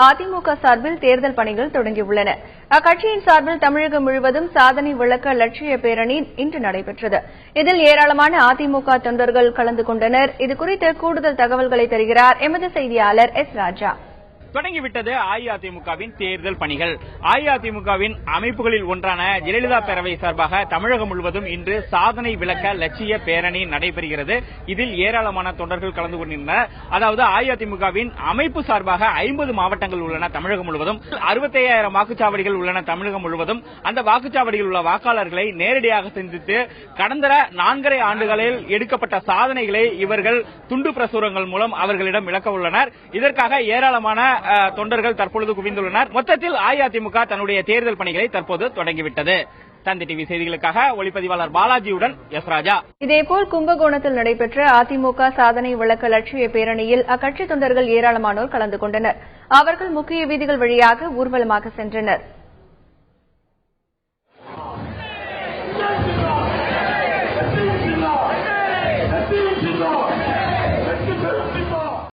அதிமுக சார்பில் தேர்தல் பணிகள் தொடங்கியுள்ளன. அக்கட்சியின் சார்பில் தமிழகம் முழுவதும் சாதனை விளக்க லட்சிய பேரணி இன்று நடைபெற்றது. இதில் ஏராளமான அதிமுக தொண்டர்கள் கலந்து கொண்டனர். இதுகுறித்து கூடுதல் தகவல்களை தருகிறார் எமது செய்தியாளர் எஸ். ராஜா. தொடங்கிவிட்டது அஇஅதிமுகவின் தேர்தல் பணிகள். அஇஅதிமுகவின் அமைப்புகளில் ஒன்றான ஜெயலலிதா பேரவை சார்பாக தமிழகம் முழுவதும் இன்று சாதனை விளக்க லட்சிய பேரணி நடைபெறுகிறது. இதில் ஏராளமான தொண்டர்கள் கலந்து கொண்டிருந்தனர். அதாவது அஇஅதிமுகவின் அமைப்பு சார்பாக 50 மாவட்டங்கள் உள்ளன தமிழகம் முழுவதும். 65,000 வாக்குச்சாவடிகள் உள்ளன தமிழகம் முழுவதும். அந்த வாக்குச்சாவடியில் உள்ள வாக்காளர்களை நேரடியாக சந்தித்து கடந்த 4.5 ஆண்டுகளில் எடுக்கப்பட்ட சாதனைகளை இவர்கள் துண்டு பிரசுரங்கள் மூலம் அவர்களிடம் விளக்க உள்ளனர். இதற்காக ஏராளமான தொண்டர்கள் தற்பொழுது குவிந்துள்ளனர். மொத்தத்தில் அஇஅதிமுக தன்னுடைய தேர்தல் பணிகளை தற்போது தொடங்கிவிட்டது. தந்தி டிவி செய்திகளுக்காக ஒளிப்பதிவாளர் பாலாஜியுடன் எஸ். ராஜா. இதேபோல் கும்பகோணத்தில் நடைபெற்ற அதிமுக சாதனை விளக்க லட்சிய பேரணியில் அக்கட்சி தொண்டர்கள் ஏராளமானோர் கலந்து கொண்டனர். அவர்கள் முக்கிய வீதிகள் வழியாக ஊர்வலமாக சென்றனர்.